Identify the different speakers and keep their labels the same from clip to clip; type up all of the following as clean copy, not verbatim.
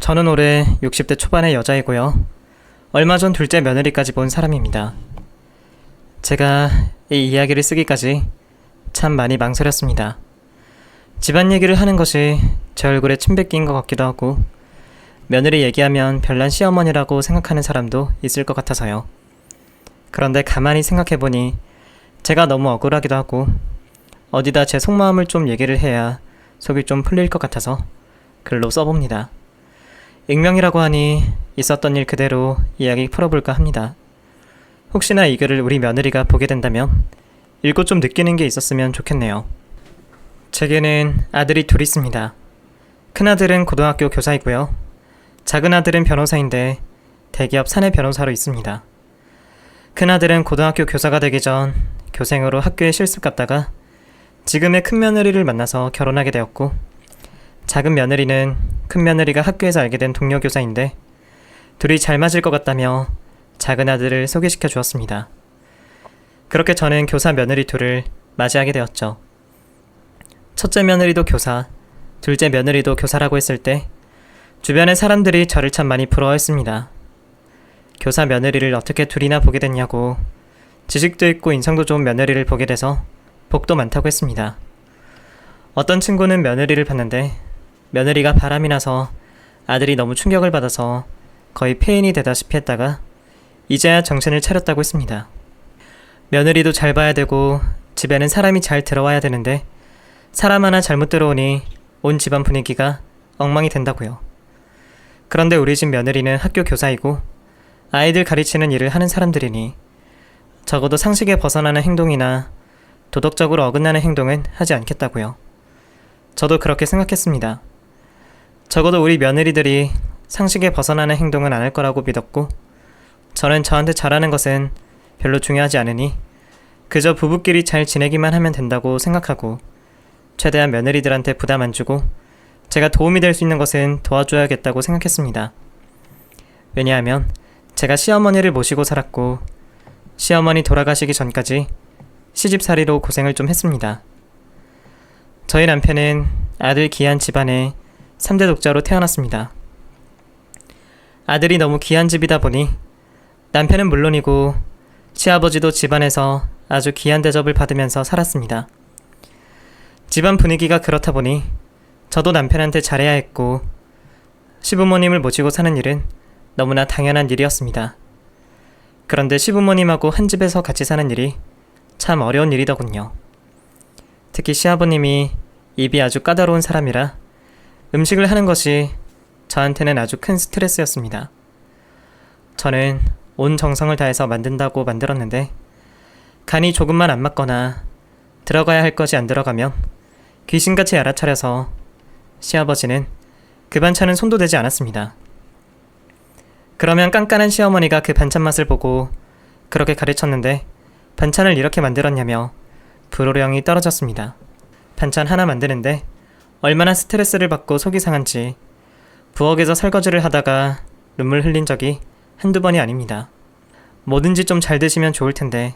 Speaker 1: 저는 올해 60대 초반의 여자이고요. 얼마 전 둘째 며느리까지 본 사람입니다. 제가 이 이야기를 쓰기까지 참 많이 망설였습니다. 집안 얘기를 하는 것이 제 얼굴에 침 뱉기인 것 같기도 하고, 며느리 얘기하면 별난 시어머니라고 생각하는 사람도 있을 것 같아서요. 그런데 가만히 생각해보니 제가 너무 억울하기도 하고, 어디다 제 속마음을 좀 얘기를 해야 속이 좀 풀릴 것 같아서 글로 써봅니다. 익명이라고 하니 있었던 일 그대로 이야기 풀어볼까 합니다. 혹시나 이 글을 우리 며느리가 보게 된다면 읽고 좀 느끼는 게 있었으면 좋겠네요. 제게는 아들이 둘 있습니다. 큰아들은 고등학교 교사이고요. 작은아들은 변호사인데 대기업 사내 변호사로 있습니다. 큰아들은 고등학교 교사가 되기 전 교생으로 학교에 실습 갔다가 지금의 큰며느리를 만나서 결혼하게 되었고, 작은 며느리는 큰며느리가 학교에서 알게 된 동료 교사인데 둘이 잘 맞을 것 같다며 작은아들을 소개시켜 주었습니다. 그렇게 저는 교사 며느리 둘을 맞이하게 되었죠. 첫째 며느리도 교사, 둘째 며느리도 교사라고 했을 때 주변의 사람들이 저를 참 많이 부러워했습니다. 교사 며느리를 어떻게 둘이나 보게 됐냐고, 지식도 있고 인성도 좋은 며느리를 보게 돼서 복도 많다고 했습니다. 어떤 친구는 며느리를 봤는데 며느리가 바람이 나서 아들이 너무 충격을 받아서 거의 폐인이 되다시피 했다가 이제야 정신을 차렸다고 했습니다. 며느리도 잘 봐야 되고 집에는 사람이 잘 들어와야 되는데 사람 하나 잘못 들어오니 온 집안 분위기가 엉망이 된다고요. 그런데 우리 집 며느리는 학교 교사이고 아이들 가르치는 일을 하는 사람들이니 적어도 상식에 벗어나는 행동이나 도덕적으로 어긋나는 행동은 하지 않겠다고요. 저도 그렇게 생각했습니다. 적어도 우리 며느리들이 상식에 벗어나는 행동은 안 할 거라고 믿었고, 저는 저한테 잘하는 것은 별로 중요하지 않으니 그저 부부끼리 잘 지내기만 하면 된다고 생각하고, 최대한 며느리들한테 부담 안 주고 제가 도움이 될 수 있는 것은 도와줘야겠다고 생각했습니다. 왜냐하면 제가 시어머니를 모시고 살았고, 시어머니 돌아가시기 전까지 시집살이로 고생을 좀 했습니다. 저희 남편은 아들 귀한 집안에 3대 독자로 태어났습니다. 아들이 너무 귀한 집이다 보니 남편은 물론이고 시아버지도 집안에서 아주 귀한 대접을 받으면서 살았습니다. 집안 분위기가 그렇다 보니 저도 남편한테 잘해야 했고, 시부모님을 모시고 사는 일은 너무나 당연한 일이었습니다. 그런데 시부모님하고 한 집에서 같이 사는 일이 참 어려운 일이더군요. 특히 시아버님이 입이 아주 까다로운 사람이라 음식을 하는 것이 저한테는 아주 큰 스트레스였습니다. 저는 온 정성을 다해서 만든다고 만들었는데 간이 조금만 안 맞거나 들어가야 할 것이 안 들어가면 귀신같이 알아차려서 시아버지는 그 반찬은 손도 대지 않았습니다. 그러면 깐깐한 시어머니가 그 반찬 맛을 보고 그렇게 가르쳤는데 반찬을 이렇게 만들었냐며 불호령이 떨어졌습니다. 반찬 하나 만드는데 얼마나 스트레스를 받고 속이 상한지 부엌에서 설거지를 하다가 눈물 흘린 적이 한두 번이 아닙니다. 뭐든지 좀 잘 드시면 좋을 텐데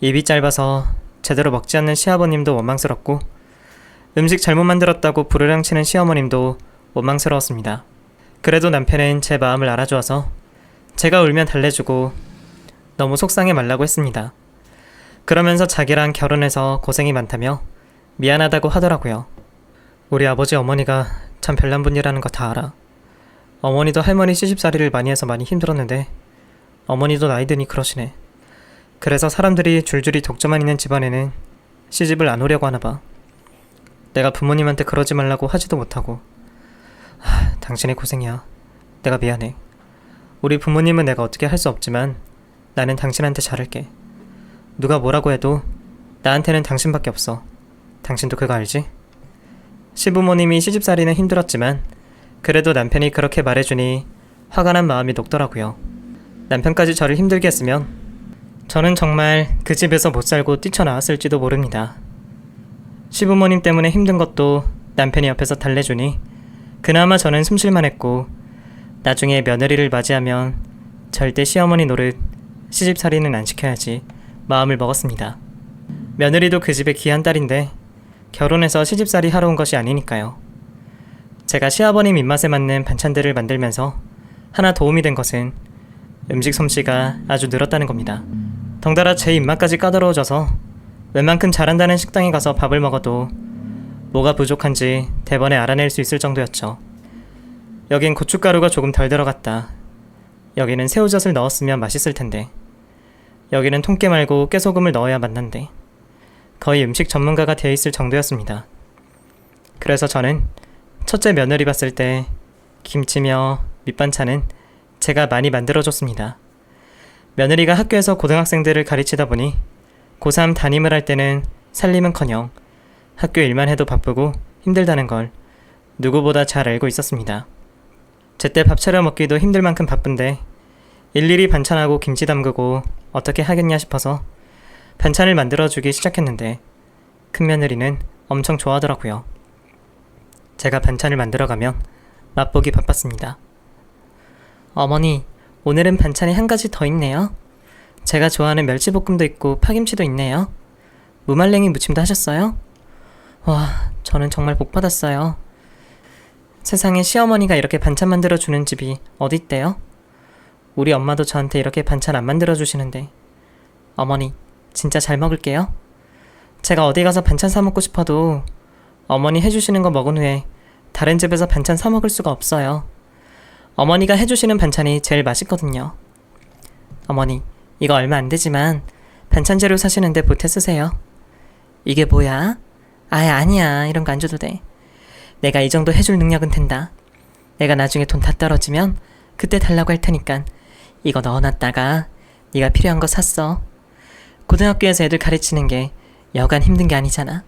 Speaker 1: 입이 짧아서 제대로 먹지 않는 시아버님도 원망스럽고, 음식 잘못 만들었다고 부르릉 치는 시어머님도 원망스러웠습니다. 그래도 남편은 제 마음을 알아주어서 제가 울면 달래주고 너무 속상해 말라고 했습니다. 그러면서 자기랑 결혼해서 고생이 많다며 미안하다고 하더라고요. 우리 아버지 어머니가 참 별난 분이라는 거 다 알아. 어머니도 할머니 시집살이를 많이 해서 많이 힘들었는데 어머니도 나이 드니 그러시네. 그래서 사람들이 줄줄이 독점만 있는 집안에는 시집을 안 오려고 하나 봐. 내가 부모님한테 그러지 말라고 하지도 못하고. 당신의 고생이야. 내가 미안해. 우리 부모님은 내가 어떻게 할 수 없지만 나는 당신한테 잘할게. 누가 뭐라고 해도 나한테는 당신밖에 없어. 당신도 그거 알지? 시부모님이 시집살이는 힘들었지만 그래도 남편이 그렇게 말해주니 화가 난 마음이 녹더라고요. 남편까지 저를 힘들게 했으면 저는 정말 그 집에서 못 살고 뛰쳐나왔을지도 모릅니다. 시부모님 때문에 힘든 것도 남편이 옆에서 달래주니 그나마 저는 숨쉴만 했고, 나중에 며느리를 맞이하면 절대 시어머니 노릇 시집살이는 안 시켜야지 마음을 먹었습니다. 며느리도 그 집의 귀한 딸인데 결혼해서 시집살이 하러 온 것이 아니니까요. 제가 시아버님 입맛에 맞는 반찬들을 만들면서 하나 도움이 된 것은 음식 솜씨가 아주 늘었다는 겁니다. 덩달아 제 입맛까지 까다로워져서 웬만큼 잘한다는 식당에 가서 밥을 먹어도 뭐가 부족한지 대번에 알아낼 수 있을 정도였죠. 여긴 고춧가루가 조금 덜 들어갔다. 여기는 새우젓을 넣었으면 맛있을 텐데. 여기는 통깨 말고 깨소금을 넣어야 맛난데. 거의 음식 전문가가 되어 있을 정도였습니다. 그래서 저는 첫째 며느리 봤을 때 김치며 밑반찬은 제가 많이 만들어줬습니다. 며느리가 학교에서 고등학생들을 가르치다 보니 고3 담임을 할 때는 살림은커녕 학교 일만 해도 바쁘고 힘들다는 걸 누구보다 잘 알고 있었습니다. 제때 밥 차려 먹기도 힘들 만큼 바쁜데 일일이 반찬하고 김치 담그고 어떻게 하겠냐 싶어서 반찬을 만들어주기 시작했는데 큰며느리는 엄청 좋아하더라고요. 제가 반찬을 만들어가면 맛보기 바빴습니다. 어머니, 오늘은 반찬이 한 가지 더 있네요. 제가 좋아하는 멸치볶음도 있고 파김치도 있네요. 무말랭이 무침도 하셨어요? 와, 저는 정말 복 받았어요. 세상에 시어머니가 이렇게 반찬 만들어주는 집이 어디 있대요? 우리 엄마도 저한테 이렇게 반찬 안 만들어주시는데. 어머니, 진짜 잘 먹을게요. 제가 어디 가서 반찬 사 먹고 싶어도 어머니 해주시는 거 먹은 후에 다른 집에서 반찬 사 먹을 수가 없어요. 어머니가 해주시는 반찬이 제일 맛있거든요. 어머니, 이거 얼마 안 되지만 반찬 재료 사시는데 보태 쓰세요. 이게 뭐야? 아니야. 이런 거 안 줘도 돼. 내가 이 정도 해줄 능력은 된다. 내가 나중에 돈 다 떨어지면 그때 달라고 할 테니까 이거 넣어놨다가 네가 필요한 거 샀어. 고등학교에서 애들 가르치는 게 여간 힘든 게 아니잖아.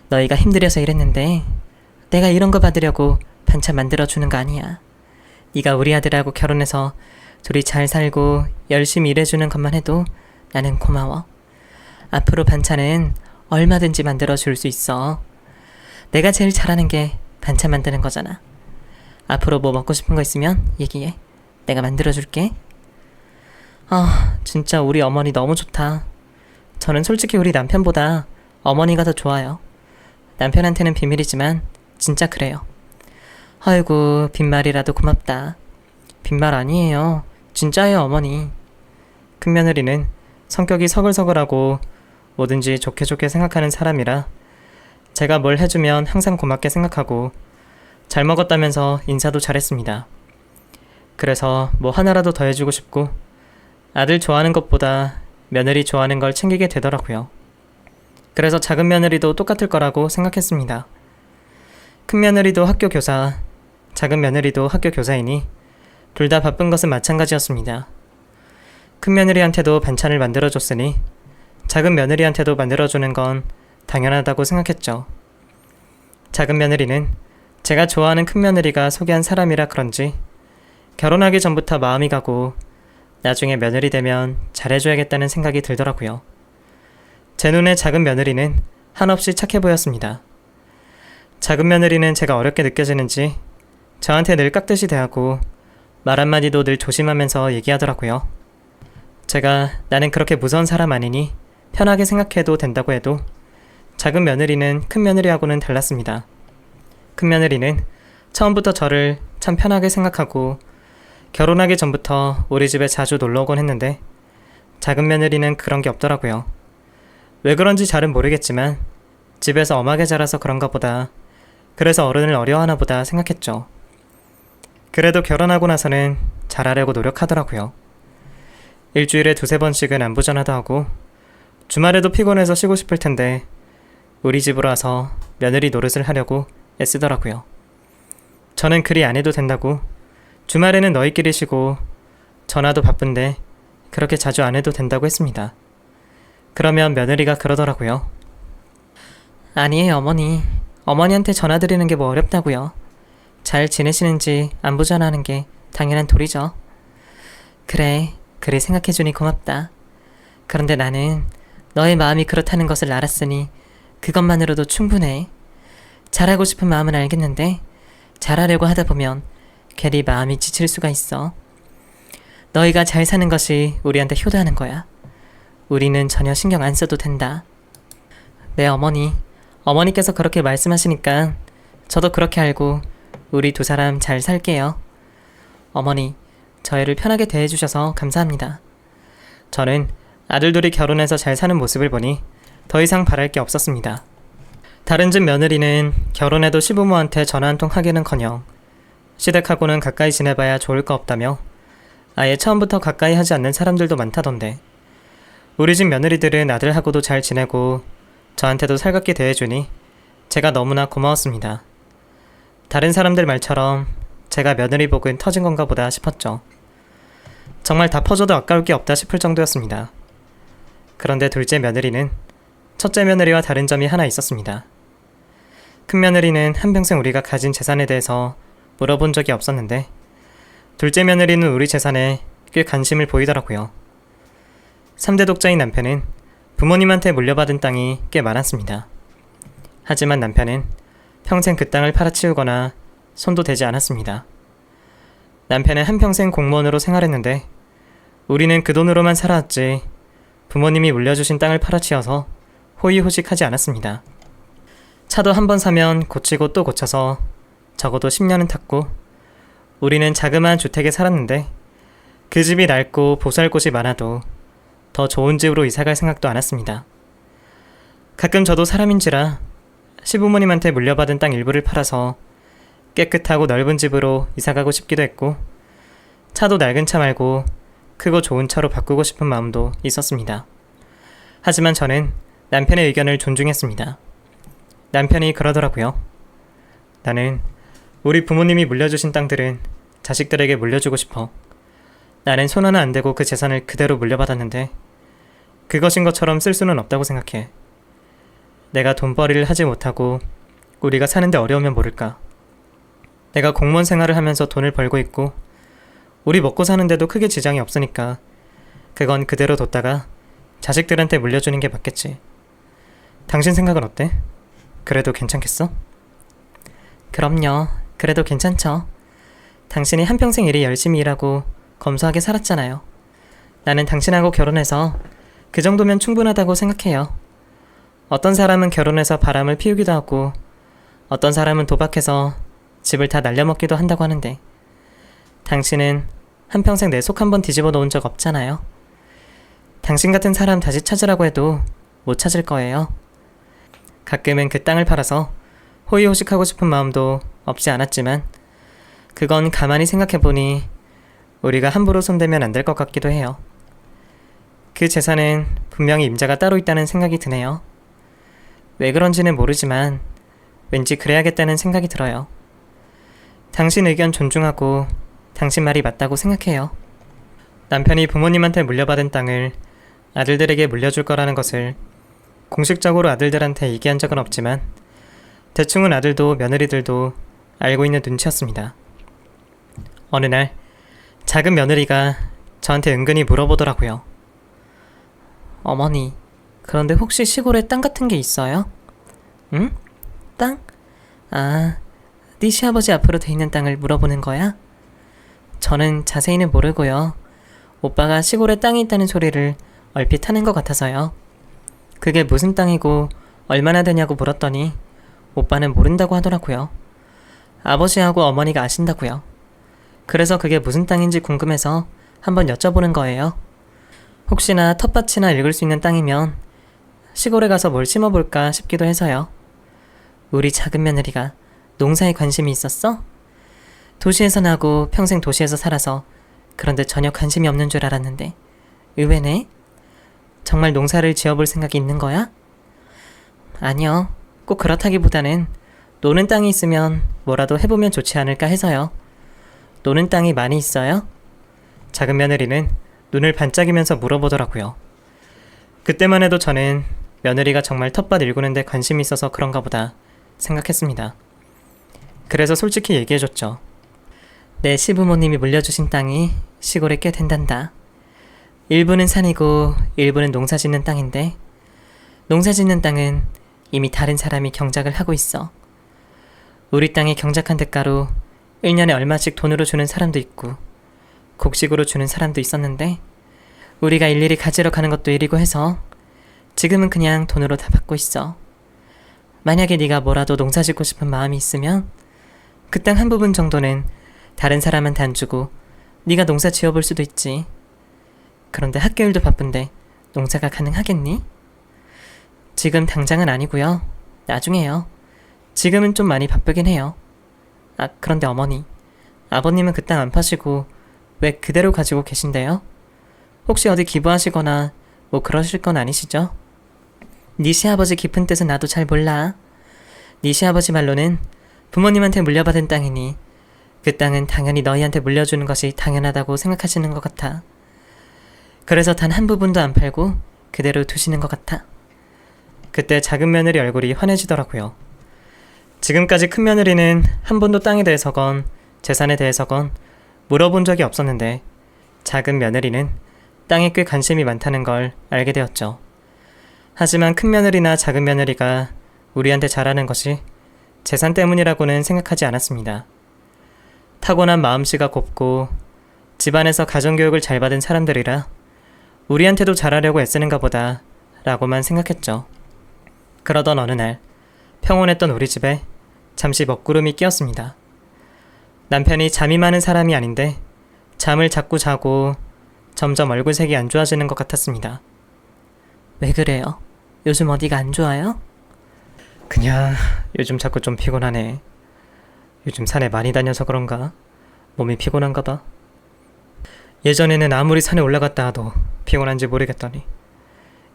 Speaker 1: 너희가 힘들어서 이랬는데 내가 이런 거 받으려고 반찬 만들어주는 거 아니야. 네가 우리 아들하고 결혼해서 둘이 잘 살고 열심히 일해주는 것만 해도 나는 고마워. 앞으로 반찬은 얼마든지 만들어줄 수 있어. 내가 제일 잘하는 게 반찬 만드는 거잖아. 앞으로 뭐 먹고 싶은 거 있으면 얘기해. 내가 만들어줄게. 진짜 우리 어머니 너무 좋다. 저는 솔직히 우리 남편보다 어머니가 더 좋아요. 남편한테는 비밀이지만 진짜 그래요. 아이고, 빈말이라도 고맙다. 빈말 아니에요. 진짜예요, 어머니. 큰며느리는 성격이 서글서글하고 뭐든지 좋게 좋게 생각하는 사람이라 제가 뭘 해주면 항상 고맙게 생각하고 잘 먹었다면서 인사도 잘했습니다. 그래서 뭐 하나라도 더 해주고 싶고 아들 좋아하는 것보다 며느리 좋아하는 걸 챙기게 되더라고요. 그래서 작은 며느리도 똑같을 거라고 생각했습니다. 큰 며느리도 학교 교사, 작은 며느리도 학교 교사이니 둘 다 바쁜 것은 마찬가지였습니다. 큰 며느리한테도 반찬을 만들어줬으니 작은 며느리한테도 만들어주는 건 당연하다고 생각했죠. 작은 며느리는 제가 좋아하는 큰 며느리가 소개한 사람이라 그런지 결혼하기 전부터 마음이 가고 나중에 며느리 되면 잘해줘야겠다는 생각이 들더라고요. 제 눈에 작은 며느리는 한없이 착해 보였습니다. 작은 며느리는 제가 어렵게 느껴지는지 저한테 늘 깍듯이 대하고 말 한마디도 늘 조심하면서 얘기하더라고요. 제가 나는 그렇게 무서운 사람 아니니 편하게 생각해도 된다고 해도 작은 며느리는 큰 며느리하고는 달랐습니다. 큰 며느리는 처음부터 저를 참 편하게 생각하고 결혼하기 전부터 우리 집에 자주 놀러 오곤 했는데 작은 며느리는 그런 게 없더라고요. 왜 그런지 잘은 모르겠지만 집에서 엄하게 자라서 그런가 보다, 그래서 어른을 어려워하나 보다 생각했죠. 그래도 결혼하고 나서는 잘하려고 노력하더라고요. 일주일에 2-3번씩은 안부전화도 하고 주말에도 피곤해서 쉬고 싶을 텐데 우리 집으로 와서 며느리 노릇을 하려고 애쓰더라고요. 저는 그리 안 해도 된다고, 주말에는 너희끼리 쉬고 전화도 바쁜데 그렇게 자주 안 해도 된다고 했습니다. 그러면 며느리가 그러더라고요. 아니에요, 어머니. 어머니한테 전화 드리는 게 뭐 어렵다고요. 잘 지내시는지 안부 전화하는 게 당연한 도리죠. 그래 생각해주니 고맙다. 그런데 나는 너의 마음이 그렇다는 것을 알았으니 그것만으로도 충분해. 잘하고 싶은 마음은 알겠는데 잘하려고 하다 보면 괜히 마음이 지칠 수가 있어. 너희가 잘 사는 것이 우리한테 효도하는 거야. 우리는 전혀 신경 안 써도 된다. 네, 어머니께서 그렇게 말씀하시니까 저도 그렇게 알고 우리 두 사람 잘 살게요. 어머니, 저희를 편하게 대해주셔서 감사합니다. 저는 아들 둘이 결혼해서 잘 사는 모습을 보니 더 이상 바랄 게 없었습니다. 다른 집 며느리는 결혼해도 시부모한테 전화 한 통 하기는커녕 시댁하고는 가까이 지내봐야 좋을 거 없다며 아예 처음부터 가까이 하지 않는 사람들도 많다던데, 우리 집 며느리들은 아들하고도 잘 지내고 저한테도 살갑게 대해주니 제가 너무나 고마웠습니다. 다른 사람들 말처럼 제가 며느리 복은 터진 건가 보다 싶었죠. 정말 다 퍼줘도 아까울 게 없다 싶을 정도였습니다. 그런데 둘째 며느리는 첫째 며느리와 다른 점이 하나 있었습니다. 큰 며느리는 한평생 우리가 가진 재산에 대해서 물어본 적이 없었는데, 둘째 며느리는 우리 재산에 꽤 관심을 보이더라고요. 3대 독자인 남편은 부모님한테 물려받은 땅이 꽤 많았습니다. 하지만 남편은 평생 그 땅을 팔아치우거나 손도 대지 않았습니다. 남편은 한평생 공무원으로 생활했는데 우리는 그 돈으로만 살아왔지 부모님이 물려주신 땅을 팔아치워서 호의호식하지 않았습니다. 차도 한 번 사면 고치고 또 고쳐서 적어도 10년은 탔고, 우리는 자그마한 주택에 살았는데 그 집이 낡고 보수할 곳이 많아도 더 좋은 집으로 이사갈 생각도 않았습니다. 가끔 저도 사람인지라 시부모님한테 물려받은 땅 일부를 팔아서 깨끗하고 넓은 집으로 이사가고 싶기도 했고, 차도 낡은 차 말고 크고 좋은 차로 바꾸고 싶은 마음도 있었습니다. 하지만 저는 남편의 의견을 존중했습니다. 남편이 그러더라고요. 나는 우리 부모님이 물려주신 땅들은 자식들에게 물려주고 싶어. 나는 손 하나 안 대고 그 재산을 그대로 물려받았는데 그것인 것처럼 쓸 수는 없다고 생각해. 내가 돈벌이를 하지 못하고 우리가 사는데 어려우면 모를까. 내가 공무원 생활을 하면서 돈을 벌고 있고 우리 먹고 사는데도 크게 지장이 없으니까 그건 그대로 뒀다가 자식들한테 물려주는 게 맞겠지. 당신 생각은 어때? 그래도 괜찮겠어? 그럼요. 그래도 괜찮죠. 당신이 한평생 일이 열심히 일하고 검소하게 살았잖아요. 나는 당신하고 결혼해서 그 정도면 충분하다고 생각해요. 어떤 사람은 결혼해서 바람을 피우기도 하고 어떤 사람은 도박해서 집을 다 날려먹기도 한다고 하는데, 당신은 한평생 내 속 한번 뒤집어 놓은 적 없잖아요. 당신 같은 사람 다시 찾으라고 해도 못 찾을 거예요. 가끔은 그 땅을 팔아서 호의호식하고 싶은 마음도 없지 않았지만 그건 가만히 생각해보니 우리가 함부로 손대면 안 될 것 같기도 해요. 그 재산은 분명히 임자가 따로 있다는 생각이 드네요. 왜 그런지는 모르지만 왠지 그래야겠다는 생각이 들어요. 당신 의견 존중하고 당신 말이 맞다고 생각해요. 남편이 부모님한테 물려받은 땅을 아들들에게 물려줄 거라는 것을 공식적으로 아들들한테 얘기한 적은 없지만 대충은 아들도 며느리들도 알고 있는 눈치였습니다. 어느 날 작은 며느리가 저한테 은근히 물어보더라고요. 어머니, 그런데 혹시 시골에 땅 같은 게 있어요? 응? 땅? 아, 네 시아버지 앞으로 돼 있는 땅을 물어보는 거야? 저는 자세히는 모르고요. 오빠가 시골에 땅이 있다는 소리를 얼핏 하는 것 같아서요. 그게 무슨 땅이고 얼마나 되냐고 물었더니 오빠는 모른다고 하더라고요. 아버지하고 어머니가 아신다고요. 그래서 그게 무슨 땅인지 궁금해서 한번 여쭤보는 거예요. 혹시나 텃밭이나 읽을 수 있는 땅이면 시골에 가서 뭘 심어볼까 싶기도 해서요. 우리 작은 며느리가 농사에 관심이 있었어? 도시에서 나고 평생 도시에서 살아서 그런데 전혀 관심이 없는 줄 알았는데 의외네? 정말 농사를 지어볼 생각이 있는 거야? 아니요. 꼭 그렇다기보다는 노는 땅이 있으면 뭐라도 해보면 좋지 않을까 해서요. 노는 땅이 많이 있어요? 작은 며느리는 눈을 반짝이면서 물어보더라고요. 그때만 해도 저는 며느리가 정말 텃밭 일구는 데 관심이 있어서 그런가 보다 생각했습니다. 그래서 솔직히 얘기해줬죠. 내 시부모님이 물려주신 땅이 시골에 꽤 된단다. 일부는 산이고 일부는 농사 짓는 땅인데 농사 짓는 땅은 이미 다른 사람이 경작을 하고 있어. 우리 땅에 경작한 대가로 1년에 얼마씩 돈으로 주는 사람도 있고 곡식으로 주는 사람도 있었는데 우리가 일일이 가지러 가는 것도 일이고 해서 지금은 그냥 돈으로 다 받고 있어. 만약에 네가 뭐라도 농사 짓고 싶은 마음이 있으면 그 땅 한 부분 정도는 다른 사람한테 안 주고 네가 농사 지어볼 수도 있지. 그런데 학교 일도 바쁜데 농사가 가능하겠니? 지금 당장은 아니고요. 나중에요. 지금은 좀 많이 바쁘긴 해요. 아, 그런데 어머니, 아버님은 그 땅 안 파시고 왜 그대로 가지고 계신데요? 혹시 어디 기부하시거나 뭐 그러실 건 아니시죠? 네 시아버지 깊은 뜻은 나도 잘 몰라. 네 시아버지 말로는 부모님한테 물려받은 땅이니 그 땅은 당연히 너희한테 물려주는 것이 당연하다고 생각하시는 것 같아. 그래서 단 한 부분도 안 팔고 그대로 두시는 것 같아. 그때 작은 며느리 얼굴이 환해지더라고요. 지금까지 큰 며느리는 한 번도 땅에 대해서건 재산에 대해서건 물어본 적이 없었는데 작은 며느리는 땅에 꽤 관심이 많다는 걸 알게 되었죠. 하지만 큰 며느리나 작은 며느리가 우리한테 잘하는 것이 재산 때문이라고는 생각하지 않았습니다. 타고난 마음씨가 곱고 집안에서 가정교육을 잘 받은 사람들이라 우리한테도 잘하려고 애쓰는가 보다 라고만 생각했죠. 그러던 어느 날 평온했던 우리 집에 잠시 먹구름이 끼었습니다. 남편이 잠이 많은 사람이 아닌데 잠을 자꾸 자고 점점 얼굴색이 안 좋아지는 것 같았습니다. 왜 그래요? 요즘 어디가 안 좋아요? 그냥 요즘 자꾸 좀 피곤하네. 요즘 산에 많이 다녀서 그런가? 몸이 피곤한가 봐. 예전에는 아무리 산에 올라갔다 와도 피곤한지 모르겠더니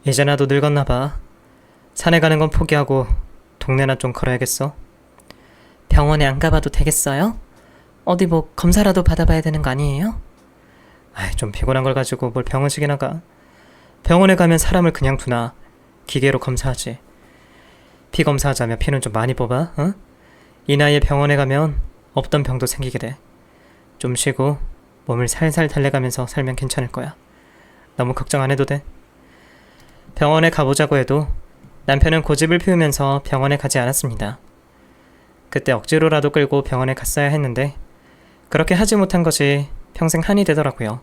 Speaker 1: 이제 나도 늙었나 봐. 산에 가는 건 포기하고 동네나 좀 걸어야겠어. 병원에 안 가봐도 되겠어요? 어디 뭐 검사라도 받아봐야 되는 거 아니에요? 아이, 좀 피곤한 걸 가지고 뭘 병원식이나 가. 병원에 가면 사람을 그냥 두나 기계로 검사하지. 피 검사하자면 피는 좀 많이 뽑아, 어? 이 나이에 병원에 가면 없던 병도 생기게 돼. 좀 쉬고 몸을 살살 달래가면서 살면 괜찮을 거야. 너무 걱정 안 해도 돼. 병원에 가보자고 해도 남편은 고집을 피우면서 병원에 가지 않았습니다. 그때 억지로라도 끌고 병원에 갔어야 했는데 그렇게 하지 못한 것이 평생 한이 되더라고요.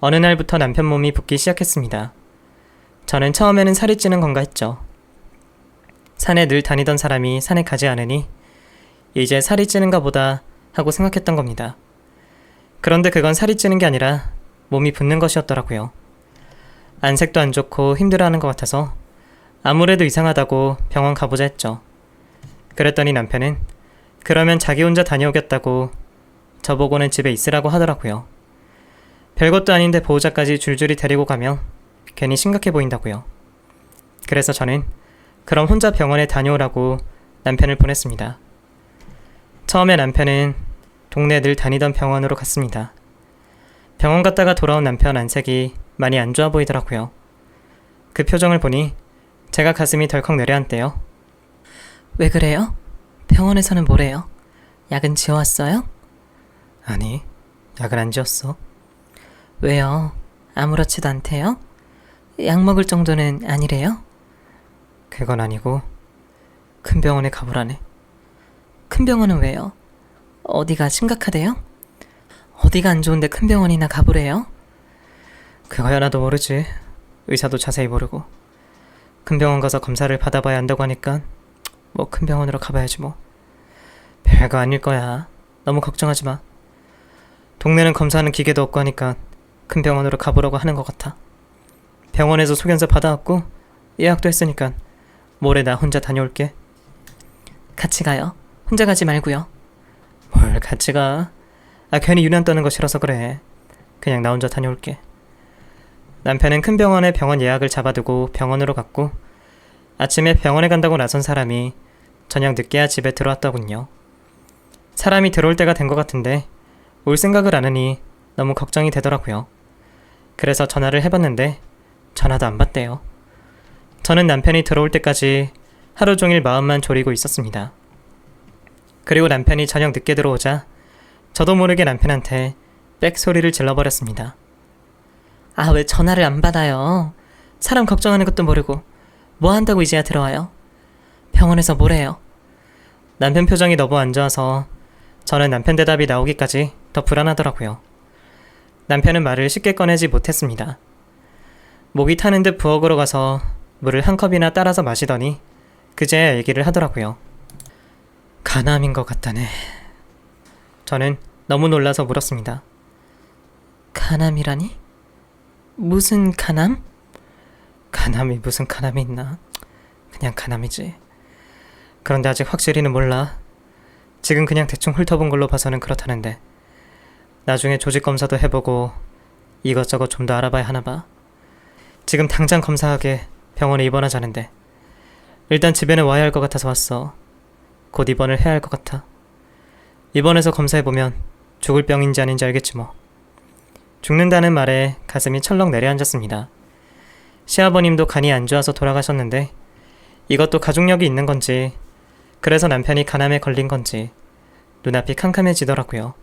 Speaker 1: 어느 날부터 남편 몸이 붓기 시작했습니다. 저는 처음에는 살이 찌는 건가 했죠. 산에 늘 다니던 사람이 산에 가지 않으니 이제 살이 찌는가 보다 하고 생각했던 겁니다. 그런데 그건 살이 찌는 게 아니라 몸이 붓는 것이었더라고요. 안색도 안 좋고 힘들어하는 것 같아서 아무래도 이상하다고 병원 가보자 했죠. 그랬더니 남편은 그러면 자기 혼자 다녀오겠다고 저보고는 집에 있으라고 하더라고요. 별것도 아닌데 보호자까지 줄줄이 데리고 가면 괜히 심각해 보인다고요. 그래서 저는 그럼 혼자 병원에 다녀오라고 남편을 보냈습니다. 처음에 남편은 동네 늘 다니던 병원으로 갔습니다. 병원 갔다가 돌아온 남편 안색이 많이 안 좋아 보이더라고요. 그 표정을 보니 제가 가슴이 덜컥 내려앉대요. 왜 그래요? 병원에서는 뭐래요? 약은 지어왔어요? 아니, 약은 안 지었어. 왜요? 아무렇지도 않대요? 약 먹을 정도는 아니래요? 그건 아니고 큰 병원에 가보라네. 큰 병원은 왜요? 어디가 심각하대요? 어디가 안 좋은데 큰 병원이나 가보래요? 그거야 나도 모르지. 의사도 자세히 모르고. 큰 병원 가서 검사를 받아봐야 한다고 하니까 뭐 큰 병원으로 가봐야지 뭐. 별거 아닐 거야. 너무 걱정하지 마. 동네는 검사하는 기계도 없고 하니까 큰 병원으로 가보라고 하는 것 같아. 병원에서 소견서 받아왔고 예약도 했으니까 모레 나 혼자 다녀올게. 같이 가요. 혼자 가지 말고요. 뭘 같이 가. 아, 괜히 유난 떠는 거 싫어서 그래. 그냥 나 혼자 다녀올게. 남편은 큰 병원에 병원 예약을 잡아두고 병원으로 갔고 아침에 병원에 간다고 나선 사람이 저녁 늦게야 집에 들어왔더군요. 사람이 들어올 때가 된 것 같은데 올 생각을 안 하니 너무 걱정이 되더라고요. 그래서 전화를 해봤는데 전화도 안 받대요. 저는 남편이 들어올 때까지 하루 종일 마음만 졸이고 있었습니다. 그리고 남편이 저녁 늦게 들어오자 저도 모르게 남편한테 빽 소리를 질러버렸습니다. 아, 왜 전화를 안 받아요? 사람 걱정하는 것도 모르고 뭐 한다고 이제야 들어와요? 병원에서 뭐래요? 남편 표정이 너무 안 좋아서 저는 남편 대답이 나오기까지 더 불안하더라고요. 남편은 말을 쉽게 꺼내지 못했습니다. 목이 타는 듯 부엌으로 가서 물을 한 컵이나 따라서 마시더니 그제야 얘기를 하더라고요. 간암인 것 같다네. 저는 너무 놀라서 물었습니다. 간암이라니? 무슨 간암? 간암이 무슨 간암이 있나? 그냥 간암이지. 그런데 아직 확실히는 몰라. 지금 그냥 대충 훑어본 걸로 봐서는 그렇다는데 나중에 조직 검사도 해보고 이것저것 좀 더 알아봐야 하나 봐. 지금 당장 검사하게 병원에 입원하자는데 일단 집에는 와야 할 것 같아서 왔어. 곧 입원을 해야 할 것 같아. 입원해서 검사해보면 죽을 병인지 아닌지 알겠지 뭐. 죽는다는 말에 가슴이 철렁 내려앉았습니다. 시아버님도 간이 안 좋아서 돌아가셨는데 이것도 가족력이 있는 건지 그래서 남편이 간암에 걸린 건지 눈앞이 캄캄해지더라고요.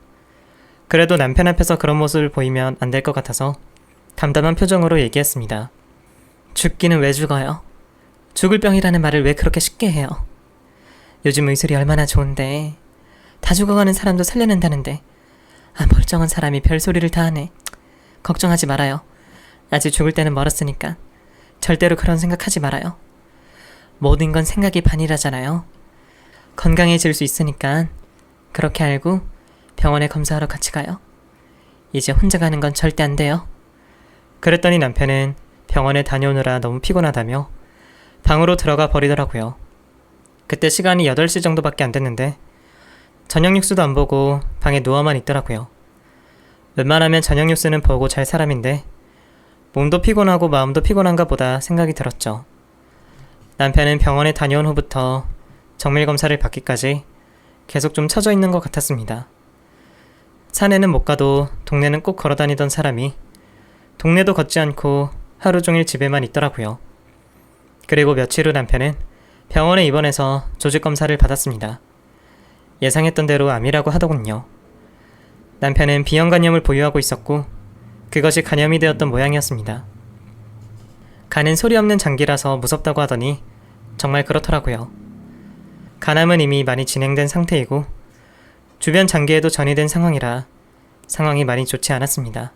Speaker 1: 그래도 남편 앞에서 그런 모습을 보이면 안 될 것 같아서 담담한 표정으로 얘기했습니다. 죽기는 왜 죽어요? 죽을 병이라는 말을 왜 그렇게 쉽게 해요? 요즘 의술이 얼마나 좋은데 다 죽어가는 사람도 살려낸다는데 멀쩡한 사람이 별소리를 다 하네. 걱정하지 말아요. 아직 죽을 때는 멀었으니까 절대로 그런 생각하지 말아요. 모든 건 생각이 반이라잖아요. 건강해질 수 있으니까 그렇게 알고 병원에 검사하러 같이 가요. 이제 혼자 가는 건 절대 안 돼요. 그랬더니 남편은 병원에 다녀오느라 너무 피곤하다며 방으로 들어가 버리더라고요. 그때 시간이 8시 정도밖에 안 됐는데 저녁 뉴스도 안 보고 방에 누워만 있더라고요. 웬만하면 저녁 뉴스는 보고 잘 사람인데 몸도 피곤하고 마음도 피곤한가 보다 생각이 들었죠. 남편은 병원에 다녀온 후부터 정밀검사를 받기까지 계속 좀 처져 있는 것 같았습니다. 산에는 못 가도 동네는 꼭 걸어다니던 사람이 동네도 걷지 않고 하루 종일 집에만 있더라고요. 그리고 며칠 후 남편은 병원에 입원해서 조직검사를 받았습니다. 예상했던 대로 암이라고 하더군요. 남편은 비형간염을 보유하고 있었고 그것이 간염이 되었던 모양이었습니다. 간은 소리 없는 장기라서 무섭다고 하더니 정말 그렇더라고요. 간암은 이미 많이 진행된 상태이고 주변 장기에도 전이된 상황이라 상황이 많이 좋지 않았습니다.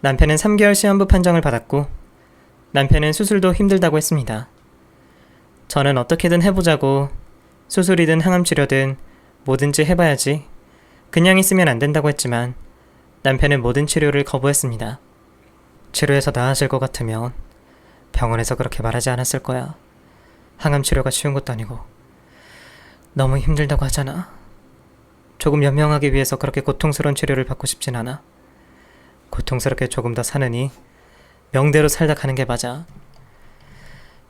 Speaker 1: 남편은 3개월 시한부 판정을 받았고 남편은 수술도 힘들다고 했습니다. 저는 어떻게든 해보자고 수술이든 항암치료든 뭐든지 해봐야지 그냥 있으면 안 된다고 했지만 남편은 모든 치료를 거부했습니다. 치료해서 나아질 것 같으면 병원에서 그렇게 말하지 않았을 거야. 항암치료가 쉬운 것도 아니고 너무 힘들다고 하잖아. 조금 연명하기 위해서 그렇게 고통스러운 치료를 받고 싶진 않아. 고통스럽게 조금 더 사느니 명대로 살다 가는 게 맞아.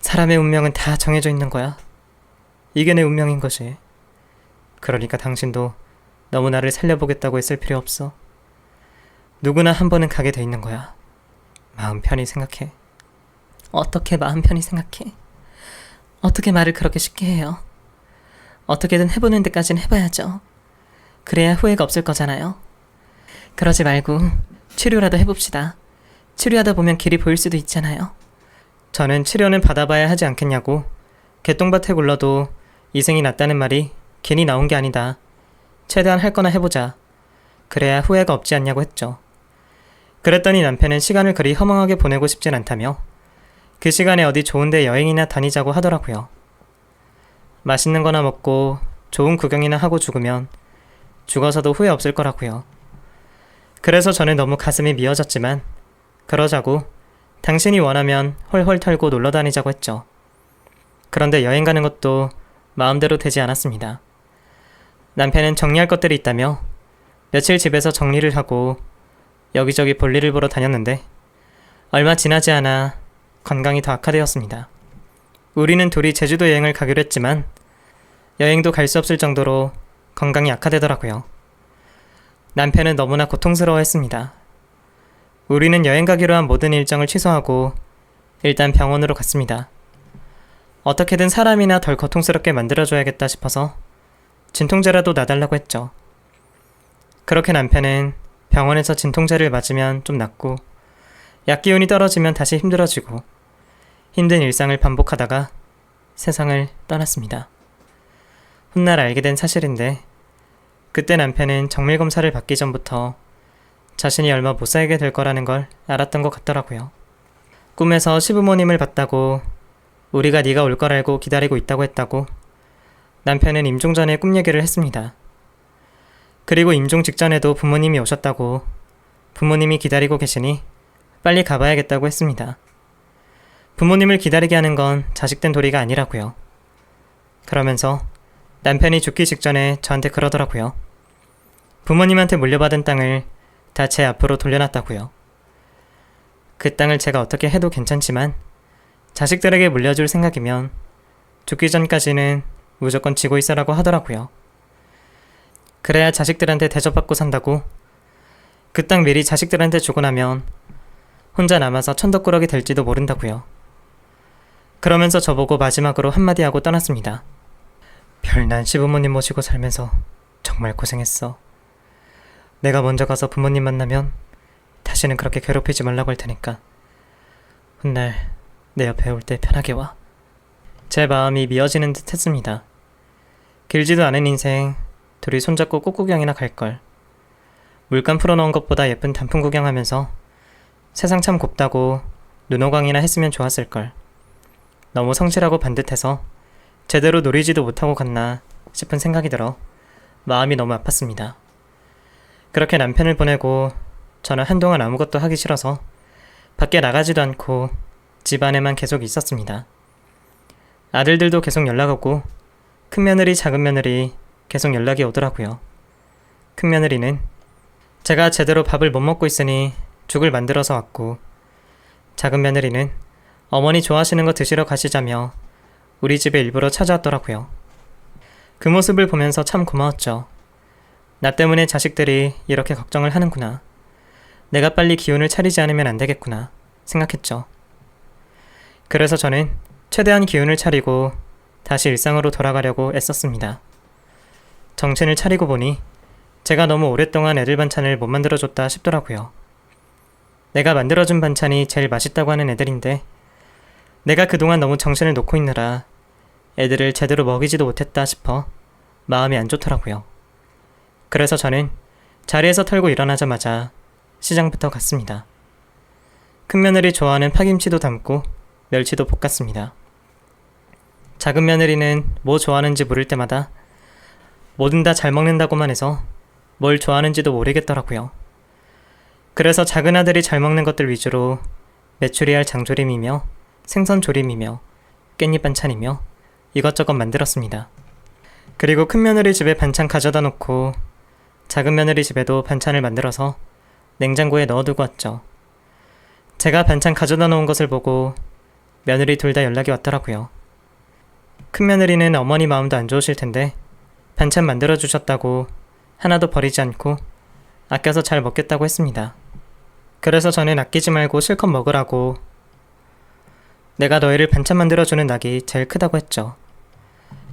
Speaker 1: 사람의 운명은 다 정해져 있는 거야. 이게 내 운명인 거지. 그러니까 당신도 너무 나를 살려보겠다고 했을 필요 없어. 누구나 한 번은 가게 돼 있는 거야. 마음 편히 생각해. 어떻게 마음 편히 생각해? 어떻게 말을 그렇게 쉽게 해요? 어떻게든 해보는 데까지는 해봐야죠. 그래야 후회가 없을 거잖아요. 그러지 말고 치료라도 해봅시다. 치료하다 보면 길이 보일 수도 있잖아요. 저는 치료는 받아봐야 하지 않겠냐고 개똥밭에 굴러도 이생이 낫다는 말이 괜히 나온 게 아니다. 최대한 할 거나 해보자. 그래야 후회가 없지 않냐고 했죠. 그랬더니 남편은 시간을 그리 허망하게 보내고 싶진 않다며 그 시간에 어디 좋은데 여행이나 다니자고 하더라고요. 맛있는 거나 먹고 좋은 구경이나 하고 죽으면 죽어서도 후회 없을 거라고요. 그래서 저는 너무 가슴이 미어졌지만 그러자고 당신이 원하면 헐헐 털고 놀러 다니자고 했죠. 그런데 여행 가는 것도 마음대로 되지 않았습니다. 남편은 정리할 것들이 있다며 며칠 집에서 정리를 하고 여기저기 볼일을 보러 다녔는데 얼마 지나지 않아 건강이 더 악화되었습니다. 우리는 둘이 제주도 여행을 가기로 했지만 여행도 갈 수 없을 정도로 건강이 악화되더라고요. 남편은 너무나 고통스러워했습니다. 우리는 여행 가기로 한 모든 일정을 취소하고 일단 병원으로 갔습니다. 어떻게든 사람이나 덜 고통스럽게 만들어줘야겠다 싶어서 진통제라도 놔달라고 했죠. 그렇게 남편은 병원에서 진통제를 맞으면 좀 낫고 약 기운이 떨어지면 다시 힘들어지고 힘든 일상을 반복하다가 세상을 떠났습니다. 훗날 알게 된 사실인데 그때 남편은 정밀검사를 받기 전부터 자신이 얼마 못 살게 될 거라는 걸 알았던 것 같더라고요. 꿈에서 시부모님을 봤다고 우리가 네가 올 걸 알고 기다리고 있다고 했다고 남편은 임종 전에 꿈 얘기를 했습니다. 그리고 임종 직전에도 부모님이 오셨다고, 부모님이 기다리고 계시니 빨리 가봐야겠다고 했습니다. 부모님을 기다리게 하는 건 자식된 도리가 아니라고요. 그러면서 남편이 죽기 직전에 저한테 그러더라고요. 부모님한테 물려받은 땅을 다 제 앞으로 돌려놨다고요. 그 땅을 제가 어떻게 해도 괜찮지만 자식들에게 물려줄 생각이면 죽기 전까지는 무조건 지고 있으라고 하더라고요. 그래야 자식들한테 대접받고 산다고. 그 땅 미리 자식들한테 주고 나면 혼자 남아서 천덕꾸러기 될지도 모른다고요. 그러면서 저보고 마지막으로 한마디 하고 떠났습니다. 별난 시부모님 모시고 살면서 정말 고생했어. 내가 먼저 가서 부모님 만나면 다시는 그렇게 괴롭히지 말라고 할 테니까 훗날 내 옆에 올 때 편하게 와. 제 마음이 미어지는 듯 했습니다. 길지도 않은 인생 둘이 손잡고 꽃구경이나 갈걸. 물감 풀어놓은 것보다 예쁜 단풍 구경하면서 세상 참 곱다고 눈호강이나 했으면 좋았을걸. 너무 성실하고 반듯해서 제대로 노리지도 못하고 갔나 싶은 생각이 들어 마음이 너무 아팠습니다. 그렇게 남편을 보내고 저는 한동안 아무것도 하기 싫어서 밖에 나가지도 않고 집 안에만 계속 있었습니다. 아들들도 계속 연락 오고 큰며느리 작은며느리 계속 연락이 오더라고요. 큰며느리는 제가 제대로 밥을 못 먹고 있으니 죽을 만들어서 왔고, 작은며느리는 어머니 좋아하시는 거 드시러 가시자며 우리 집에 일부러 찾아왔더라고요. 그 모습을 보면서 참 고마웠죠. 나 때문에 자식들이 이렇게 걱정을 하는구나. 내가 빨리 기운을 차리지 않으면 안 되겠구나 생각했죠. 그래서 저는 최대한 기운을 차리고 다시 일상으로 돌아가려고 애썼습니다. 정신을 차리고 보니 제가 너무 오랫동안 애들 반찬을 못 만들어줬다 싶더라고요. 내가 만들어준 반찬이 제일 맛있다고 하는 애들인데 내가 그동안 너무 정신을 놓고 있느라 애들을 제대로 먹이지도 못했다 싶어 마음이 안 좋더라고요. 그래서 저는 자리에서 털고 일어나자마자 시장부터 갔습니다. 큰며느리 좋아하는 파김치도 담고 멸치도 볶았습니다. 작은며느리는 뭐 좋아하는지 물을 때마다 뭐든 다 잘 먹는다고만 해서 뭘 좋아하는지도 모르겠더라고요. 그래서 작은아들이 잘 먹는 것들 위주로 메추리알 장조림이며 생선조림이며 깻잎 반찬이며 이것저것 만들었습니다. 그리고 큰며느리 집에 반찬 가져다 놓고 작은며느리 집에도 반찬을 만들어서 냉장고에 넣어두고 왔죠. 제가 반찬 가져다 놓은 것을 보고 며느리 둘 다 연락이 왔더라고요. 큰며느리는 어머니 마음도 안 좋으실 텐데 반찬 만들어주셨다고 하나도 버리지 않고 아껴서 잘 먹겠다고 했습니다. 그래서 저는 아끼지 말고 실컷 먹으라고, 내가 너희를 반찬 만들어주는 낙이 제일 크다고 했죠.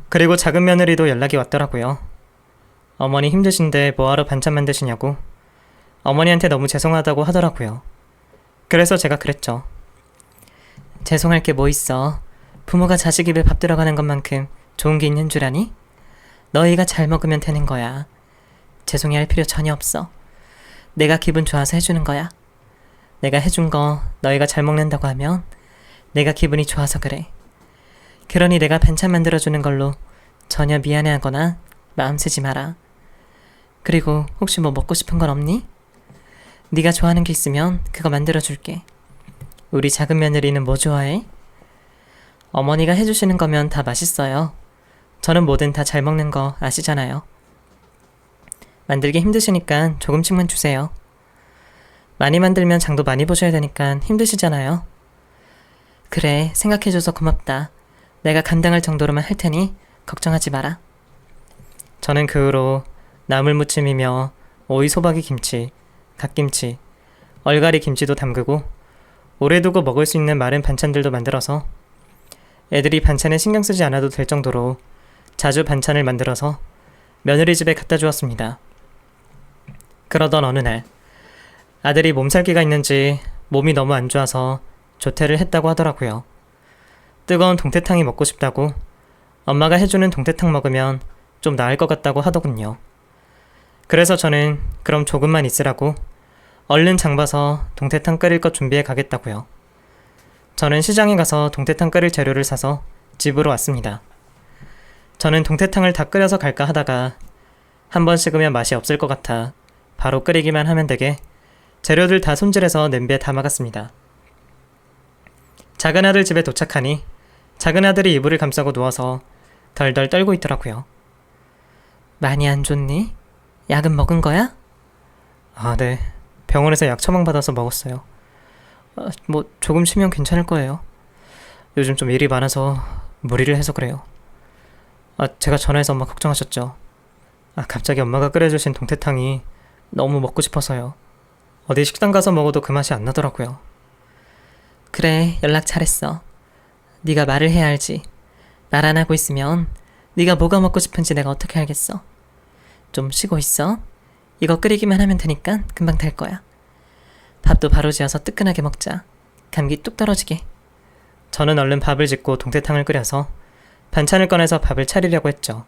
Speaker 1: 그리고 작은 며느리도 연락이 왔더라고요. 어머니 힘드신데 뭐하러 반찬 만드시냐고 어머니한테 너무 죄송하다고 하더라고요. 그래서 제가 그랬죠. 죄송할 게 뭐 있어. 부모가 자식 입에 밥 들어가는 것만큼 좋은 게 있는 줄 아니? 너희가 잘 먹으면 되는 거야. 죄송해할 필요 전혀 없어. 내가 기분 좋아서 해주는 거야. 내가 해준 거 너희가 잘 먹는다고 하면 내가 기분이 좋아서 그래. 그러니 내가 반찬 만들어주는 걸로 전혀 미안해하거나 마음 쓰지 마라. 그리고 혹시 뭐 먹고 싶은 건 없니? 네가 좋아하는 게 있으면 그거 만들어줄게. 우리 작은 며느리는 뭐 좋아해? 어머니가 해주시는 거면 다 맛있어요. 저는 뭐든 다 잘 먹는 거 아시잖아요. 만들기 힘드시니까 조금씩만 주세요. 많이 만들면 장도 많이 보셔야 되니까 힘드시잖아요. 그래, 생각해줘서 고맙다. 내가 감당할 정도로만 할 테니 걱정하지 마라. 저는 그 후로 나물 무침이며 오이 소박이 김치, 갓김치, 얼갈이 김치도 담그고 오래 두고 먹을 수 있는 마른 반찬들도 만들어서 애들이 반찬에 신경 쓰지 않아도 될 정도로 자주 반찬을 만들어서 며느리 집에 갖다 주었습니다. 그러던 어느 날 아들이 몸살기가 있는지 몸이 너무 안 좋아서 조퇴를 했다고 하더라고요. 뜨거운 동태탕이 먹고 싶다고, 엄마가 해주는 동태탕 먹으면 좀 나을 것 같다고 하더군요. 그래서 저는 그럼 조금만 있으라고 얼른 장 봐서 동태탕 끓일 것 준비해 가겠다고요. 저는 시장에 가서 동태탕 끓일 재료를 사서 집으로 왔습니다. 저는 동태탕을 다 끓여서 갈까 하다가 한 번 식으면 맛이 없을 것 같아 바로 끓이기만 하면 되게 재료들 다 손질해서 냄비에 담아갔습니다. 작은 아들 집에 도착하니 작은 아들이 이불을 감싸고 누워서 덜덜 떨고 있더라고요. 많이 안 좋니? 약은 먹은 거야? 아, 네. 병원에서 약 처방받아서 먹었어요. 뭐 조금 쉬면 괜찮을 거예요. 요즘 좀 일이 많아서 무리를 해서 그래요. 제가 전화해서 엄마 걱정하셨죠? 갑자기 엄마가 끓여주신 동태탕이 너무 먹고 싶어서요. 어디 식당 가서 먹어도 그 맛이 안 나더라고요. 그래, 연락 잘했어. 네가 말을 해야 알지. 말 안 하고 있으면 네가 뭐가 먹고 싶은지 내가 어떻게 알겠어. 좀 쉬고 있어. 이거 끓이기만 하면 되니까 금방 될 거야. 밥도 바로 지어서 뜨끈하게 먹자. 감기 뚝 떨어지게. 저는 얼른 밥을 짓고 동태탕을 끓여서 반찬을 꺼내서 밥을 차리려고 했죠.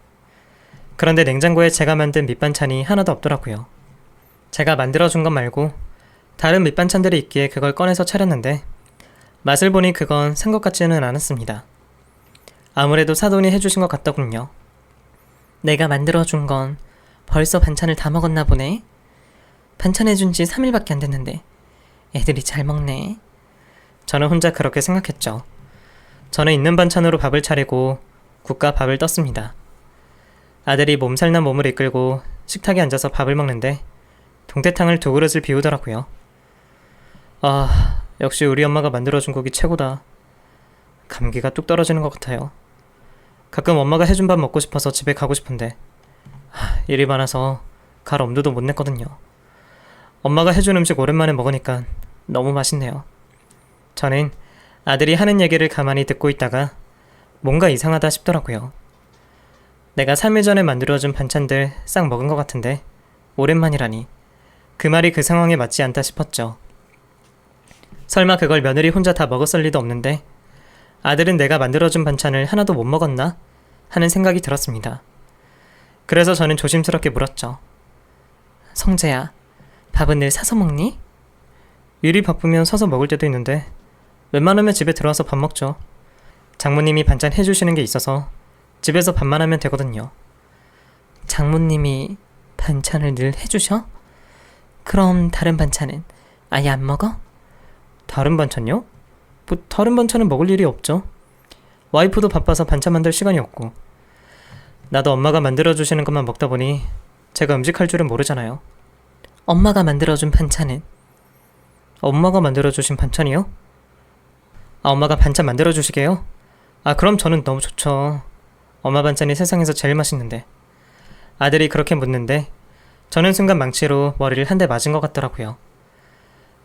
Speaker 1: 그런데 냉장고에 제가 만든 밑반찬이 하나도 없더라고요. 제가 만들어준 것 말고 다른 밑반찬들이 있기에 그걸 꺼내서 차렸는데 맛을 보니 그건 산 것 같지는 않았습니다. 아무래도 사돈이 해주신 것 같더군요. 내가 만들어준 건 벌써 반찬을 다 먹었나 보네. 반찬 해준 지 3일밖에 안 됐는데 애들이 잘 먹네. 저는 혼자 그렇게 생각했죠. 저는 있는 반찬으로 밥을 차리고 국과 밥을 떴습니다. 아들이 몸살난 몸을 이끌고 식탁에 앉아서 밥을 먹는데 동태탕을 2그릇을 비우더라고요. 역시 우리 엄마가 만들어준 국이 최고다. 감기가 뚝 떨어지는 것 같아요. 가끔 엄마가 해준 밥 먹고 싶어서 집에 가고 싶은데 일이 많아서 갈 엄두도 못 냈거든요. 엄마가 해준 음식 오랜만에 먹으니까 너무 맛있네요. 저는 아들이 하는 얘기를 가만히 듣고 있다가 뭔가 이상하다 싶더라고요. 내가 3일 전에 만들어준 반찬들 싹 먹은 것 같은데 오랜만이라니 그 말이 그 상황에 맞지 않다 싶었죠. 설마 그걸 며느리 혼자 다 먹었을 리도 없는데 아들은 내가 만들어준 반찬을 하나도 못 먹었나? 하는 생각이 들었습니다. 그래서 저는 조심스럽게 물었죠. 성재야, 밥은 늘 사서 먹니? 일이 바쁘면 사서 먹을 때도 있는데 웬만하면 집에 들어와서 밥 먹죠. 장모님이 반찬 해주시는 게 있어서 집에서 밥만 하면 되거든요. 장모님이 반찬을 늘 해주셔? 그럼 다른 반찬은 아예 안 먹어? 다른 반찬요? 뭐 다른 반찬은 먹을 일이 없죠. 와이프도 바빠서 반찬 만들 시간이 없고 나도 엄마가 만들어주시는 것만 먹다 보니 제가 음식할 줄은 모르잖아요. 엄마가 만들어준 반찬은? 엄마가 만들어주신 반찬이요? 엄마가 반찬 만들어주시게요? 그럼 저는 너무 좋죠. 엄마 반찬이 세상에서 제일 맛있는데. 아들이 그렇게 묻는데 저는 순간 망치로 머리를 한 대 맞은 것 같더라고요.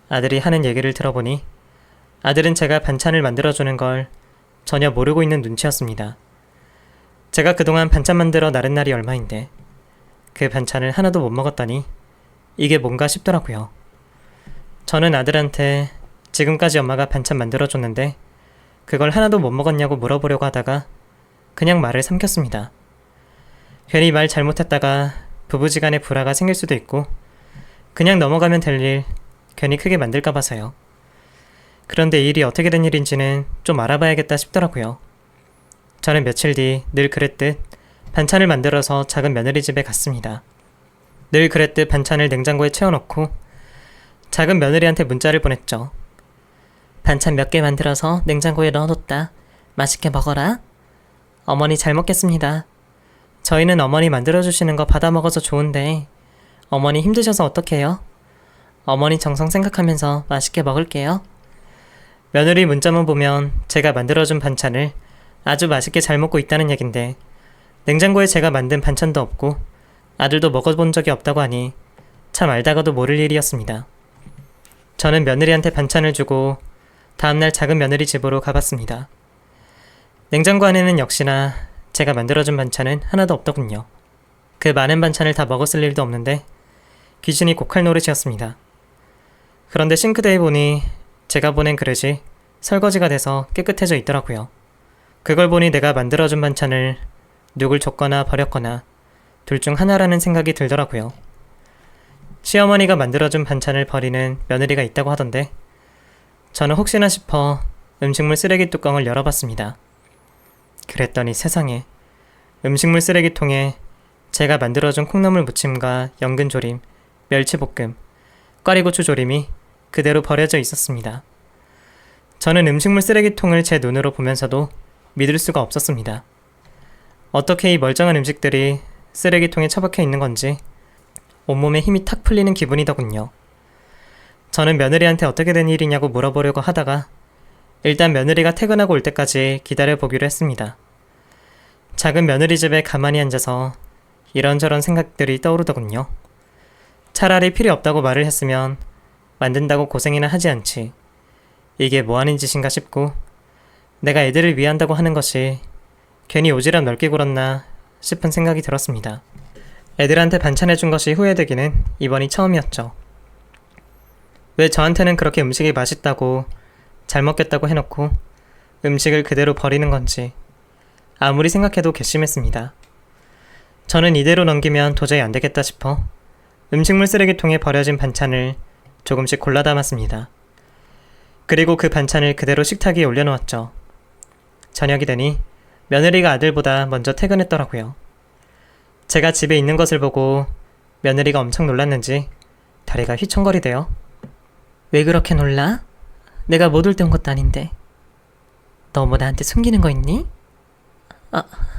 Speaker 1: 아들이 하는 얘기를 들어보니 아들은 제가 반찬을 만들어주는 걸 전혀 모르고 있는 눈치였습니다. 제가 그동안 반찬 만들어 나른 날이 얼마인데 그 반찬을 하나도 못 먹었다니 이게 뭔가 싶더라고요. 저는 아들한테 지금까지 엄마가 반찬 만들어줬는데 그걸 하나도 못 먹었냐고 물어보려고 하다가 그냥 말을 삼켰습니다. 괜히 말 잘못했다가 부부지간에 불화가 생길 수도 있고 그냥 넘어가면 될 일 괜히 크게 만들까 봐서요. 그런데 이 일이 어떻게 된 일인지는 좀 알아봐야겠다 싶더라고요. 저는 며칠 뒤 늘 그랬듯 반찬을 만들어서 작은 며느리 집에 갔습니다. 늘 그랬듯 반찬을 냉장고에 채워놓고 작은 며느리한테 문자를 보냈죠. 반찬 몇 개 만들어서 냉장고에 넣어뒀다. 맛있게 먹어라. 어머니 잘 먹겠습니다. 저희는 어머니 만들어주시는 거 받아 먹어서 좋은데 어머니 힘드셔서 어떡해요? 어머니 정성 생각하면서 맛있게 먹을게요. 며느리 문자만 보면 제가 만들어준 반찬을 아주 맛있게 잘 먹고 있다는 얘긴데 냉장고에 제가 만든 반찬도 없고 아들도 먹어본 적이 없다고 하니 참 알다가도 모를 일이었습니다. 저는 며느리한테 반찬을 주고 다음날 작은 며느리 집으로 가봤습니다. 냉장고 안에는 역시나 제가 만들어준 반찬은 하나도 없더군요. 그 많은 반찬을 다 먹었을 일도 없는데 귀신이 곡할 노릇이었습니다. 그런데 싱크대에 보니 제가 보낸 그릇이 설거지가 돼서 깨끗해져 있더라고요. 그걸 보니 내가 만들어준 반찬을 누굴 줬거나 버렸거나 둘 중 하나라는 생각이 들더라고요. 시어머니가 만들어준 반찬을 버리는 며느리가 있다고 하던데 저는 혹시나 싶어 음식물 쓰레기 뚜껑을 열어봤습니다. 그랬더니 세상에 음식물 쓰레기통에 제가 만들어준 콩나물 무침과 연근조림, 멸치볶음, 꽈리고추 조림이 그대로 버려져 있었습니다. 저는 음식물 쓰레기통을 제 눈으로 보면서도 믿을 수가 없었습니다. 어떻게 이 멀쩡한 음식들이 쓰레기통에 처박혀 있는 건지 온몸에 힘이 탁 풀리는 기분이더군요. 저는 며느리한테 어떻게 된 일이냐고 물어보려고 하다가 일단 며느리가 퇴근하고 올 때까지 기다려보기로 했습니다. 작은 며느리 집에 가만히 앉아서 이런저런 생각들이 떠오르더군요. 차라리 필요 없다고 말을 했으면 만든다고 고생이나 하지 않지. 이게 뭐하는 짓인가 싶고 내가 애들을 위한다고 하는 것이 괜히 오지랖 넓게 굴었나 싶은 생각이 들었습니다. 애들한테 반찬해준 것이 후회되기는 이번이 처음이었죠. 왜 저한테는 그렇게 음식이 맛있다고 잘 먹겠다고 해놓고 음식을 그대로 버리는 건지 아무리 생각해도 괘씸했습니다. 저는 이대로 넘기면 도저히 안 되겠다 싶어 음식물 쓰레기통에 버려진 반찬을 조금씩 골라 담았습니다. 그리고 그 반찬을 그대로 식탁 위에 올려놓았죠. 저녁이 되니 며느리가 아들보다 먼저 퇴근했더라고요. 제가 집에 있는 것을 보고 며느리가 엄청 놀랐는지 다리가 휘청거리대요. 왜 그렇게 놀라? 내가 못 올 때 온 것도 아닌데. 너 뭐 나한테 숨기는 거 있니?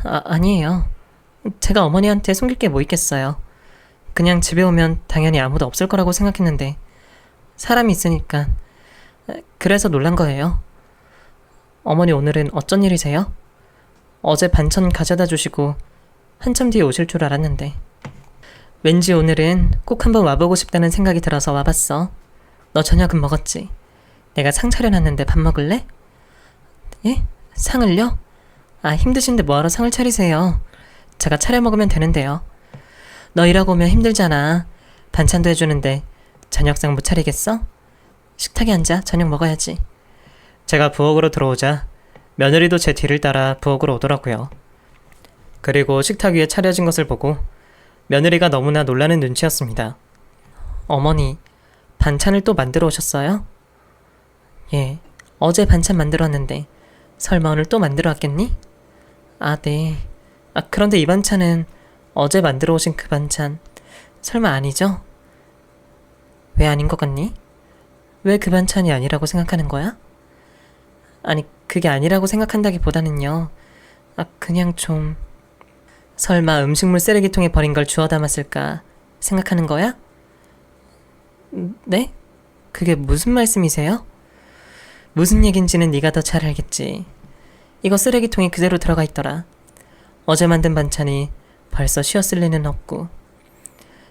Speaker 1: 아니에요. 제가 어머니한테 숨길 게 뭐 있겠어요. 그냥 집에 오면 당연히 아무도 없을 거라고 생각했는데 사람이 있으니까. 그래서 놀란 거예요. 어머니 오늘은 어쩐 일이세요? 어제 반찬 가져다 주시고 한참 뒤에 오실 줄 알았는데. 왠지 오늘은 꼭 한번 와보고 싶다는 생각이 들어서 와봤어. 너 저녁은 먹었지? 내가 상 차려놨는데 밥 먹을래? 예? 상을요? 힘드신데 뭐하러 상을 차리세요? 제가 차려 먹으면 되는데요. 너 일하고 오면 힘들잖아. 반찬도 해주는데 저녁상 못 차리겠어? 식탁에 앉아. 저녁 먹어야지. 제가 부엌으로 들어오자 며느리도 제 뒤를 따라 부엌으로 오더라고요. 그리고 식탁 위에 차려진 것을 보고 며느리가 너무나 놀라는 눈치였습니다. 어머니, 반찬을 또 만들어 오셨어요? 예, 어제 반찬 만들어 왔는데 설마 오늘 또 만들어 왔겠니? 네. 그런데 이 반찬은 어제 만들어 오신 그 반찬 설마 아니죠? 왜 아닌 것 같니? 왜 그 반찬이 아니라고 생각하는 거야? 아니, 그게 아니라고 생각한다기보다는요. 그냥 좀... 설마 음식물 쓰레기통에 버린 걸 주워 담았을까 생각하는 거야? 네? 그게 무슨 말씀이세요? 무슨 얘긴지는 네가 더 잘 알겠지. 이거 쓰레기통에 그대로 들어가 있더라. 어제 만든 반찬이 벌써 쉬었을 리는 없고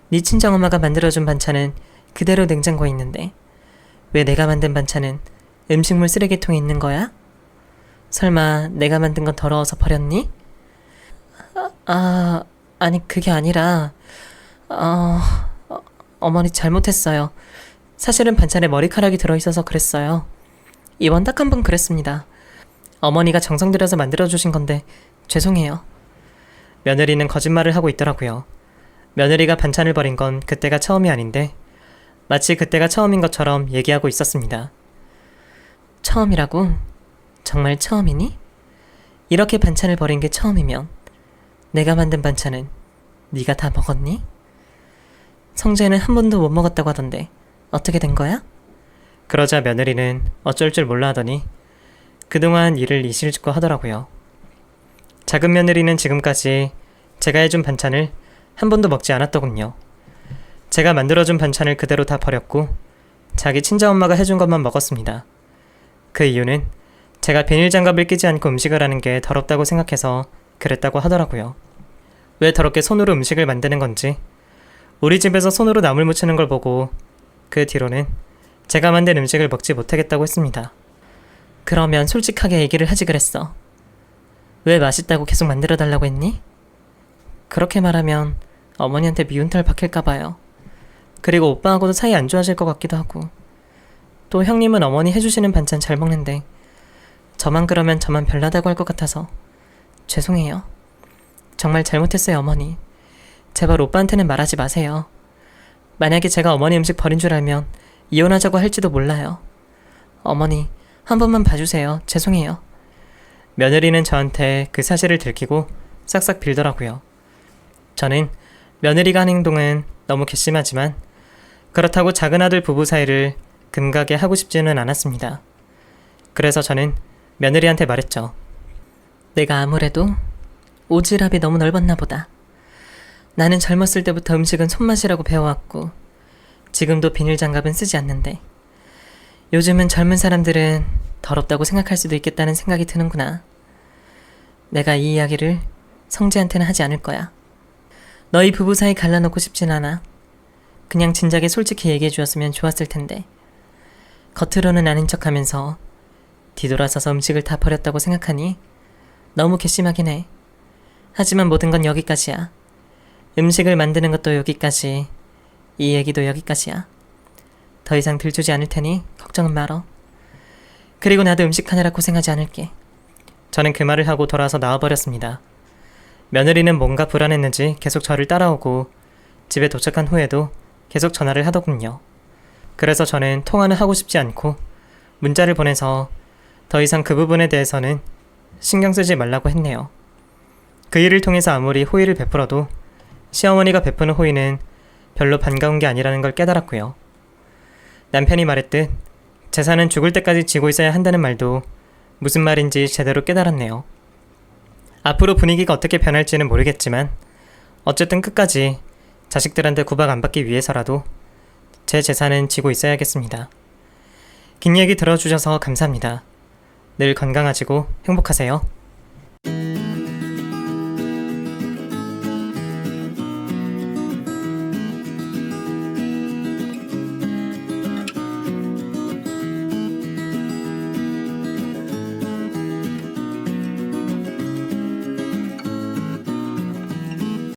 Speaker 1: 네 친정엄마가 만들어준 반찬은 그대로 냉장고에 있는데 왜 내가 만든 반찬은 음식물 쓰레기통에 있는 거야? 설마 내가 만든 건 더러워서 버렸니? 아니 그게 아니라 어머니 잘못했어요. 사실은 반찬에 머리카락이 들어있어서 그랬어요. 이번 딱 한 번 그랬습니다. 어머니가 정성 들여서 만들어주신 건데 죄송해요. 며느리는 거짓말을 하고 있더라고요. 며느리가 반찬을 버린 건 그때가 처음이 아닌데 마치 그때가 처음인 것처럼 얘기하고 있었습니다. 처음이라고? 정말 처음이니? 이렇게 반찬을 버린 게 처음이면 내가 만든 반찬은 네가 다 먹었니? 성재는 한 번도 못 먹었다고 하던데 어떻게 된 거야? 그러자 며느리는 어쩔 줄 몰라 하더니 그동안 일을 이실직고 하더라고요. 작은 며느리는 지금까지 제가 해준 반찬을 한 번도 먹지 않았더군요. 제가 만들어준 반찬을 그대로 다 버렸고 자기 친정엄마가 해준 것만 먹었습니다. 그 이유는 제가 비닐장갑을 끼지 않고 음식을 하는 게 더럽다고 생각해서 그랬다고 하더라고요. 왜 더럽게 손으로 음식을 만드는 건지 우리 집에서 손으로 나물 무치는 걸 보고 그 뒤로는 제가 만든 음식을 먹지 못하겠다고 했습니다. 그러면 솔직하게 얘기를 하지 그랬어. 왜 맛있다고 계속 만들어 달라고 했니? 그렇게 말하면 어머니한테 미운털 박힐까봐요. 그리고 오빠하고도 사이 안 좋아질 것 같기도 하고 또 형님은 어머니 해주시는 반찬 잘 먹는데 저만 그러면 저만 별나다고 할 것 같아서 죄송해요. 정말 잘못했어요 어머니. 제발 오빠한테는 말하지 마세요. 만약에 제가 어머니 음식 버린 줄 알면 이혼하자고 할지도 몰라요. 어머니 한 번만 봐주세요. 죄송해요. 며느리는 저한테 그 사실을 들키고 싹싹 빌더라고요. 저는 며느리가 한 행동은 너무 괘씸하지만 그렇다고 작은 아들 부부 사이를 금가게 하고 싶지는 않았습니다. 그래서 저는 며느리한테 말했죠. 내가 아무래도 오지랖이 너무 넓었나 보다. 나는 젊었을 때부터 음식은 손맛이라고 배워왔고 지금도 비닐장갑은 쓰지 않는데 요즘은 젊은 사람들은 더럽다고 생각할 수도 있겠다는 생각이 드는구나. 내가 이 이야기를 성재한테는 하지 않을 거야. 너희 부부 사이 갈라놓고 싶진 않아. 그냥 진작에 솔직히 얘기해 주었으면 좋았을 텐데 겉으로는 아닌 척하면서 뒤돌아서서 음식을 다 버렸다고 생각하니 너무 괘씸하긴 해. 하지만 모든 건 여기까지야. 음식을 만드는 것도 여기까지, 이 얘기도 여기까지야. 더 이상 들추지 않을 테니 걱정은 말어. 그리고 나도 음식하느라 고생하지 않을게. 저는 그 말을 하고 돌아서 나와버렸습니다. 며느리는 뭔가 불안했는지 계속 저를 따라오고 집에 도착한 후에도 계속 전화를 하더군요. 그래서 저는 통화는 하고 싶지 않고 문자를 보내서 더 이상 그 부분에 대해서는 신경 쓰지 말라고 했네요. 그 일을 통해서 아무리 호의를 베풀어도 시어머니가 베푸는 호의는 별로 반가운 게 아니라는 걸 깨달았고요. 남편이 말했듯 재산은 죽을 때까지 지고 있어야 한다는 말도 무슨 말인지 제대로 깨달았네요. 앞으로 분위기가 어떻게 변할지는 모르겠지만 어쨌든 끝까지 자식들한테 구박 안 받기 위해서라도 제 재산은 지고 있어야겠습니다. 긴 얘기 들어주셔서 감사합니다. 늘 건강하시고 행복하세요.